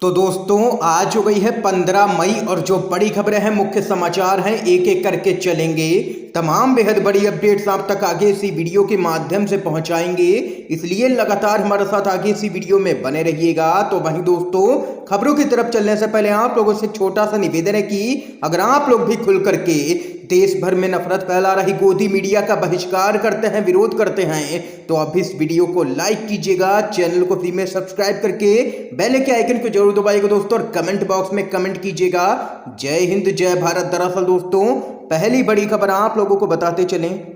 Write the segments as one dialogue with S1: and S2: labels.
S1: तो दोस्तों आज हो गई है 15 मई और जो बड़ी खबरें हैं, मुख्य समाचार हैं, एक एक करके चलेंगे। तमाम बेहद बड़ी अपडेट्स आप तक आगे इसी वीडियो के माध्यम से पहुंचाएंगे, इसलिए लगातार हमारे साथ आगे इसी वीडियो में बने रहिएगा। तो वहीं दोस्तों, खबरों की तरफ चलने से पहले आप लोगों से छोटा सा निवेदन है कि अगर आप लोग भी खुल करके देश भर में नफरत फैला रही गोदी मीडिया का बहिष्कार करते हैं, विरोध करते हैं, तो अब इस वीडियो को लाइक कीजिएगा, चैनल को फ्री में सब्सक्राइब करके बेल के आइकन को जरूर दबाइएगा दोस्तों, और कमेंट बॉक्स में कमेंट कीजिएगा जय हिंद जय भारत। दरअसल दोस्तों, पहली बड़ी खबर आप लोगों को बताते चलें।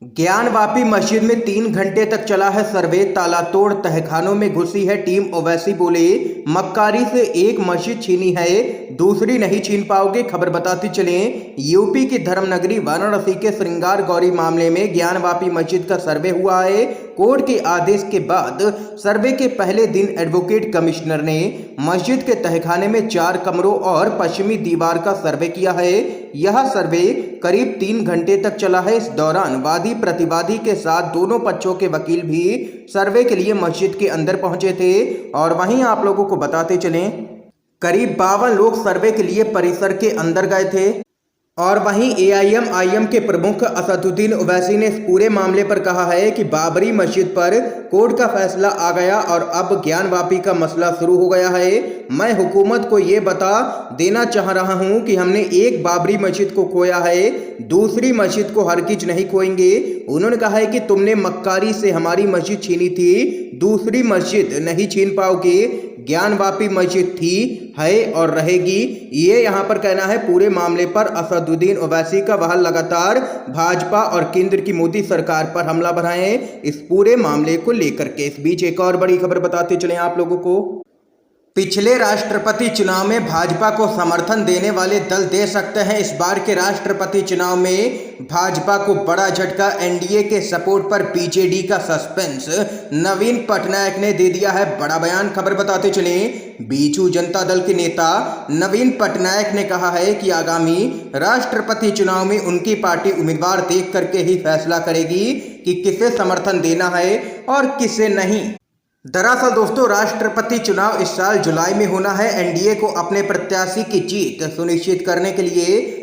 S1: ज्ञानवापी मस्जिद में 3 घंटे तक चला है सर्वे, ताला तोड़ तहखानों में घुसी है टीम। ओवैसी बोले, मक्कारी से एक मस्जिद छीनी है, दूसरी नहीं छीन पाओगे। खबर बताते चलें, यूपी की धर्मनगरी वाराणसी के श्रृंगार गौरी मामले में ज्ञानवापी मस्जिद का सर्वे हुआ है। कोर्ट के आदेश के बाद सर्वे के पहले दिन एडवोकेट कमिश्नर ने मस्जिद के तहखाने में 4 कमरों और पश्चिमी दीवार का सर्वे किया है। यह सर्वे करीब 3 घंटे तक चला है। इस दौरान वादी प्रतिवादी के साथ दोनों पक्षों के वकील भी सर्वे के लिए मस्जिद के अंदर पहुंचे थे। और वहीं आप लोगों को बताते चलें, करीब 52 लोग सर्वे के लिए परिसर के अंदर गए थे। और वहीं एआईएमआईएम के प्रमुख असदुद्दीन ओवैसी ने इस पूरे मामले पर कहा है कि बाबरी मस्जिद पर कोर्ट का फैसला आ गया और अब ज्ञानवापी का मसला शुरू हो गया है। मैं हुकूमत को ये बता देना चाह रहा हूं कि हमने एक बाबरी मस्जिद को खोया है, दूसरी मस्जिद को हरगिज नहीं खोएंगे। उन्होंने कहा है कि तुमने मक्कारी से हमारी मस्जिद छीनी थी, दूसरी मस्जिद नहीं छीन पाओगे। ज्ञानवापी मस्जिद थी, है और रहेगी। ये यहाँ पर कहना है पूरे मामले पर असदुद्दीन ओवैसी का। वह लगातार भाजपा और केंद्र की मोदी सरकार पर हमला भराए हैं इस पूरे मामले को लेकर के। इस बीच एक और बड़ी खबर बताते चले आप लोगों को। पिछले राष्ट्रपति चुनाव में भाजपा को समर्थन देने वाले दल दे सकते हैं इस बार के राष्ट्रपति चुनाव में भाजपा को बड़ा झटका। एनडीए के सपोर्ट पर बीजेडी का सस्पेंस, नवीन पटनायक ने दे दिया है बड़ा बयान। खबर बताते चले, बीजू जनता दल के नेता नवीन पटनायक ने कहा है कि आगामी राष्ट्रपति चुनाव में उनकी पार्टी उम्मीदवार देख करके ही फैसला करेगी कि किसे समर्थन देना है और किसे नहीं। दरअसल दोस्तों, राष्ट्रपति चुनाव इस साल जुलाई में होना है। एनडीए को अपने प्रत्याशी की जीत सुनिश्चित करने के लिए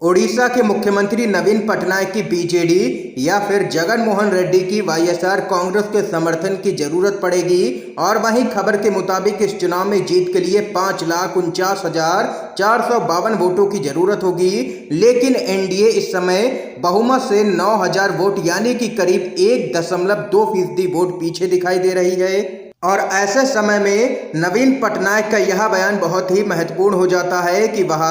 S1: ओडिशा के मुख्यमंत्री नवीन पटनायक की बीजेडी या फिर जगन मोहन रेड्डी की वाईएसआर कांग्रेस के समर्थन की जरूरत पड़ेगी। और वहीं खबर के मुताबिक इस चुनाव में जीत के लिए 5,49,452 वोटों की जरूरत होगी, लेकिन एनडीए इस समय बहुमत से 9,000 वोट यानी कि करीब 1.2% वोट पीछे दिखाई दे रही है। और ऐसे समय में नवीन पटनायक का यह बयान बहुत ही महत्वपूर्ण हो जाता है कि वह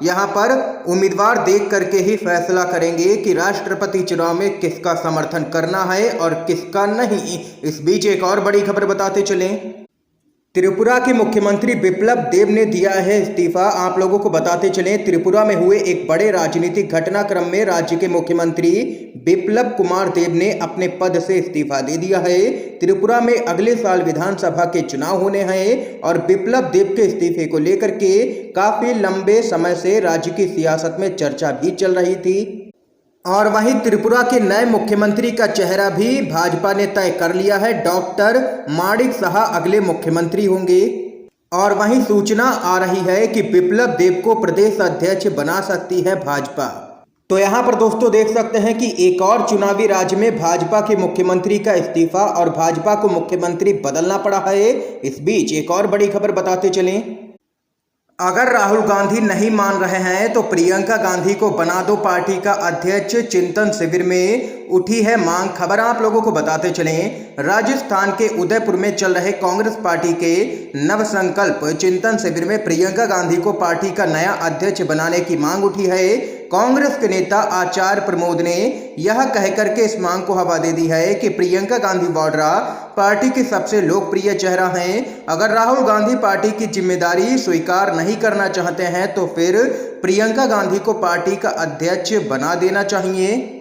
S1: यहाँ पर उम्मीदवार देख करके ही फैसला करेंगे कि राष्ट्रपति चुनाव में किसका समर्थन करना है और किसका नहीं। इस बीच एक और बड़ी खबर बताते चलें, त्रिपुरा के मुख्यमंत्री बिप्लब देब ने दिया है इस्तीफा। आप लोगों को बताते चलें, त्रिपुरा में हुए एक बड़े राजनीतिक घटनाक्रम में राज्य के मुख्यमंत्री बिप्लब कुमार देब ने अपने पद से इस्तीफा दे दिया है। त्रिपुरा में अगले साल विधानसभा के चुनाव होने हैं और बिप्लब देब के इस्तीफे को लेकर के काफी लंबे समय से राज्य की सियासत में चर्चा भी चल रही थी। और वहीं त्रिपुरा के नए मुख्यमंत्री का चेहरा भी भाजपा ने तय कर लिया है। डॉक्टर माणिक साह अगले मुख्यमंत्री होंगे। और वहीं सूचना आ रही है कि बिप्लब देब को प्रदेश अध्यक्ष बना सकती है भाजपा। तो यहाँ पर दोस्तों देख सकते हैं कि एक और चुनावी राज्य में भाजपा के मुख्यमंत्री का इस्तीफा और भाजपा को मुख्यमंत्री बदलना पड़ा है। इस बीच एक और बड़ी खबर बताते चलें, अगर राहुल गांधी नहीं मान रहे हैं तो प्रियंका गांधी को बना दो पार्टी का अध्यक्ष, चिंतन शिविर में उठी है मांग। खबर आप लोगों को बताते चलें, राजस्थान के उदयपुर में चल रहे कांग्रेस पार्टी के नवसंकल्प चिंतन शिविर में प्रियंका गांधी को पार्टी का नया अध्यक्ष बनाने की मांग उठी है। कांग्रेस के नेता आचार्य प्रमोद ने यह कहकर के इस मांग को हवा दे दी है कि प्रियंका गांधी वाड्रा पार्टी के सबसे लोकप्रिय चेहरा हैं। अगर राहुल गांधी पार्टी की जिम्मेदारी स्वीकार नहीं करना चाहते हैं तो फिर प्रियंका गांधी को पार्टी का अध्यक्ष बना देना चाहिए।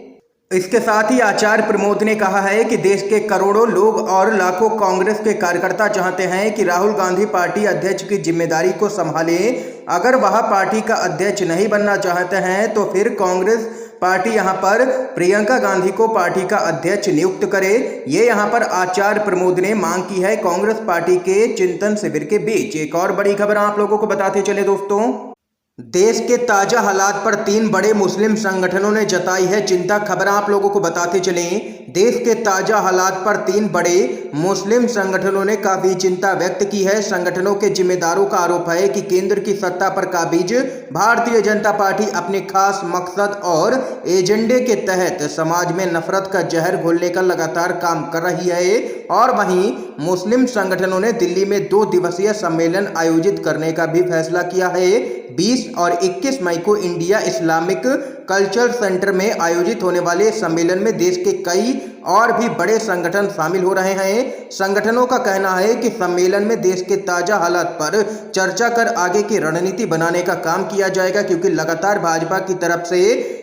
S1: इसके साथ ही आचार्य प्रमोद ने कहा है कि देश के करोड़ों लोग और लाखों कांग्रेस के कार्यकर्ता चाहते हैं कि राहुल गांधी पार्टी अध्यक्ष की जिम्मेदारी को संभालें। अगर वह पार्टी का अध्यक्ष नहीं बनना चाहते हैं तो फिर कांग्रेस पार्टी यहां पर प्रियंका गांधी को पार्टी का अध्यक्ष नियुक्त करे। ये यहां पर आचार्य प्रमोद ने मांग की है कांग्रेस पार्टी के चिंतन शिविर के बीच। एक और बड़ी खबर आप लोगों को बताते चले दोस्तों, देश के ताजा हालात पर 3 बड़े मुस्लिम संगठनों ने जताई है चिंता। खबर आप लोगों को बताते चलें, देश के ताजा हालात पर 3 बड़े मुस्लिम संगठनों ने काफी चिंता व्यक्त की है। संगठनों के जिम्मेदारों का आरोप है कि केंद्र की सत्ता पर काबिज भारतीय जनता पार्टी अपने खास मकसद और एजेंडे के तहत समाज में नफरत का जहर घोलने का लगातार काम कर रही है। और वहीं मुस्लिम संगठनों ने दिल्ली में 2 दिवसीय सम्मेलन आयोजित करने का भी फैसला किया है। 20 और 21 मई को इंडिया इस्लामिक कल्चर सेंटर में आयोजित होने वाले सम्मेलन में देश के कई और भी बड़े संगठन शामिल हो रहे हैं। संगठनों का कहना है कि सम्मेलन में देश के ताजा हालात पर चर्चा कर आगे की रणनीति बनाने का काम किया जाएगा, क्योंकि लगातार भाजपा की तरफ से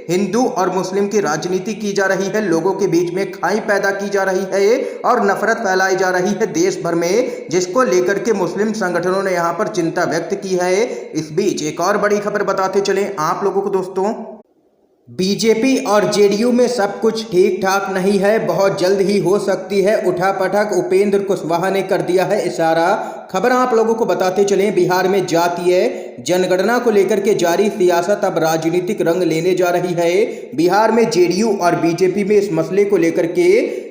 S1: हिंदू और मुस्लिम की राजनीति की जा रही है, लोगों के बीच में खाई पैदा की जा रही है और नफरत फैलाई जा रही है देश भर में, जिसको लेकर के मुस्लिम संगठनों ने यहां पर चिंता व्यक्त की है। इस बीच एक और बड़ी खबर बताते चलें आप लोगों को दोस्तों, बीजेपी और जेडीयू में सब कुछ ठीक ठाक नहीं है, बहुत जल्द ही हो सकती है उठापटक, उपेंद्र कुशवाहा ने कर दिया है इशारा। खबर आप लोगों को बताते चलें, बिहार में जातीय जनगणना को लेकर के जारी सियासत अब राजनीतिक रंग लेने जा रही है। बिहार में जेडीयू और बीजेपी में इस मसले को लेकर के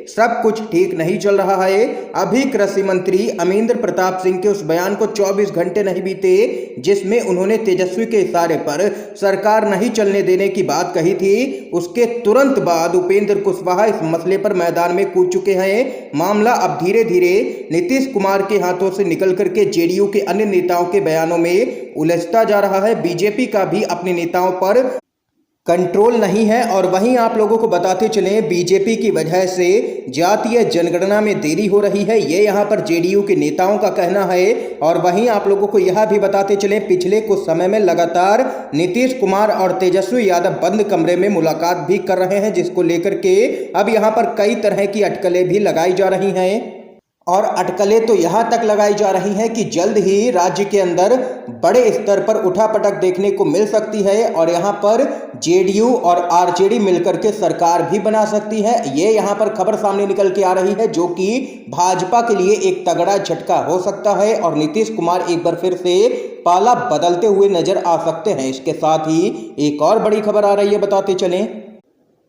S1: सब कुछ ठीक नहीं चल रहा है। अभी कृषि मंत्री अमरिंदर प्रताप सिंह के उस बयान को 24 घंटे नहीं बीते जिसमें उन्होंने तेजस्वी के इशारे पर सरकार नहीं चलने देने की बात कही थी, उसके तुरंत बाद उपेंद्र कुशवाहा इस मसले पर मैदान में कूद चुके हैं। मामला अब धीरे धीरे नीतीश कुमार के हाथों से निकल करके जेडीयू के अन्य नेताओं के बयानों में उलझता जा रहा है। बीजेपी का भी अपने नेताओं पर कंट्रोल नहीं है। और वहीं आप लोगों को बताते चलें, बीजेपी की वजह से जातीय जनगणना में देरी हो रही है, ये यहां पर जेडीयू के नेताओं का कहना है। और वहीं आप लोगों को यह भी बताते चलें, पिछले कुछ समय में लगातार नीतीश कुमार और तेजस्वी यादव बंद कमरे में मुलाकात भी कर रहे हैं, जिसको लेकर के अब यहां पर कई तरह की अटकलें भी लगाई जा रही हैं। और अटकलें तो यहाँ तक लगाई जा रही हैं कि जल्द ही राज्य के अंदर बड़े स्तर पर उठापटक देखने को मिल सकती है और यहाँ पर जेडीयू और आरजेडी मिलकर के सरकार भी बना सकती है। ये यहाँ पर खबर सामने निकल के आ रही है, जो कि भाजपा के लिए एक तगड़ा झटका हो सकता है और नीतीश कुमार एक बार फिर से पाला बदलते हुए नजर आ सकते हैं। इसके साथ ही एक और बड़ी खबर आ रही है, बताते चलें,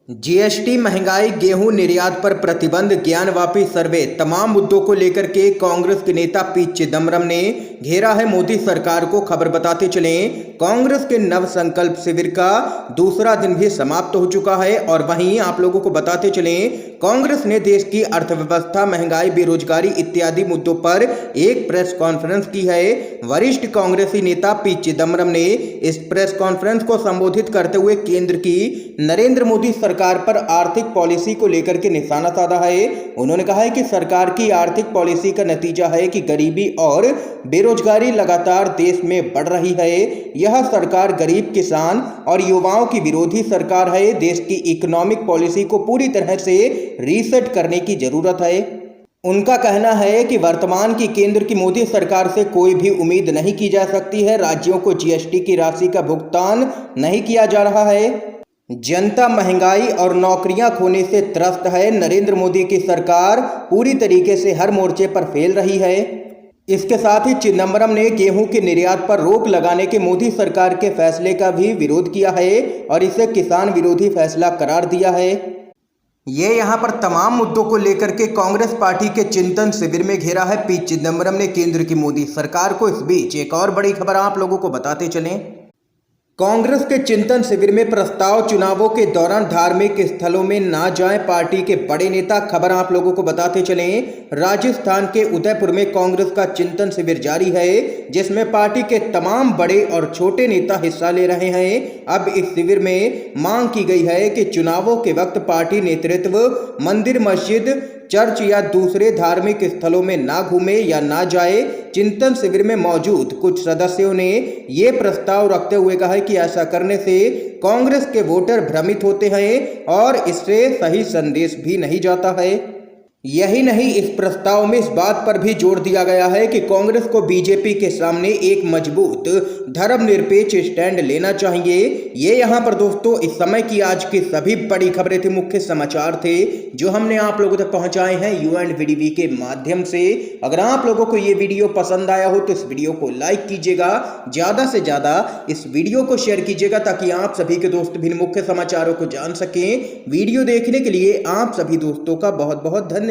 S1: जीएसटी, महंगाई, गेहूं निर्यात पर प्रतिबंध, ज्ञानवापी सर्वे, तमाम मुद्दों को लेकर के कांग्रेस के नेता पी चिदम्बरम ने घेरा है मोदी सरकार को। खबर बताते चलें, कांग्रेस के नव संकल्प शिविर का दूसरा दिन भी समाप्त हो चुका है। और वहीं आप लोगों को बताते चलें, कांग्रेस ने देश की अर्थव्यवस्था, महंगाई, बेरोजगारी इत्यादि मुद्दों पर एक प्रेस कॉन्फ्रेंस की है। वरिष्ठ कांग्रेसी नेता पी चिदम्बरम ने इस प्रेस कॉन्फ्रेंस को संबोधित करते हुए केंद्र की नरेंद्र मोदी सरकार पर आर्थिक पॉलिसी को लेकर के निशाना साधा है। उन्होंने कहा है कि सरकार की आर्थिक पॉलिसी का नतीजा है कि गरीबी और बेरोजगारी लगातार देश में बढ़ रही है। यह सरकार गरीब, किसान और युवाओं की विरोधी सरकार है। देश की इकोनॉमिक पॉलिसी को पूरी तरह से रीसेट करने की जरूरत है। उनका कहना है कि वर्तमान की केंद्र की मोदी सरकार से कोई भी उम्मीद नहीं की जा सकती है। राज्यों को जीएसटी की राशि का भुगतान नहीं किया जा रहा है। जनता महंगाई और नौकरियां खोने से त्रस्त है। नरेंद्र मोदी की सरकार पूरी तरीके से हर मोर्चे पर फेल रही है। इसके साथ ही चिदम्बरम ने गेहूं के निर्यात पर रोक लगाने के मोदी सरकार के फैसले का भी विरोध किया है और इसे किसान विरोधी फैसला करार दिया है। ये यहाँ पर तमाम मुद्दों को लेकर के कांग्रेस पार्टी के चिंतन शिविर में घेरा है पी चिदम्बरम ने केंद्र की मोदी सरकार को। इस बीच एक और बड़ी खबर आप लोगों को बताते चलें, कांग्रेस के चिंतन शिविर में प्रस्ताव, चुनावों के दौरान धार्मिक स्थलों में ना जाएं, पार्टी के बड़े नेता। खबर आप लोगों को बताते चलें, राजस्थान के उदयपुर में कांग्रेस का चिंतन शिविर जारी है, जिसमें पार्टी के तमाम बड़े और छोटे नेता हिस्सा ले रहे हैं। अब इस शिविर में मांग की गई है कि चुनावों के वक्त पार्टी नेतृत्व मंदिर, मस्जिद, चर्च या दूसरे धार्मिक स्थलों में ना घूमे या ना जाए। चिंतन शिविर में मौजूद कुछ सदस्यों ने ये प्रस्ताव रखते हुए कहा है कि ऐसा करने से कांग्रेस के वोटर भ्रमित होते हैं और इससे सही संदेश भी नहीं जाता है। यही नहीं, इस प्रस्ताव में इस बात पर भी जोर दिया गया है कि कांग्रेस को बीजेपी के सामने एक मजबूत धर्मनिरपेक्ष स्टैंड लेना चाहिए। ये यहाँ पर दोस्तों इस समय की आज की सभी बड़ी खबरें थी, मुख्य समाचार थे जो हमने आप लोगों तक पहुंचाए हैं UNVDV के माध्यम से। अगर आप लोगों को ये वीडियो पसंद आया हो तो इस वीडियो को लाइक कीजिएगा, ज्यादा से ज्यादा इस वीडियो को शेयर कीजिएगा ताकि आप सभी के दोस्त भी मुख्य समाचारों को जान सकें। वीडियो देखने के लिए आप सभी दोस्तों का बहुत बहुत धन्यवाद।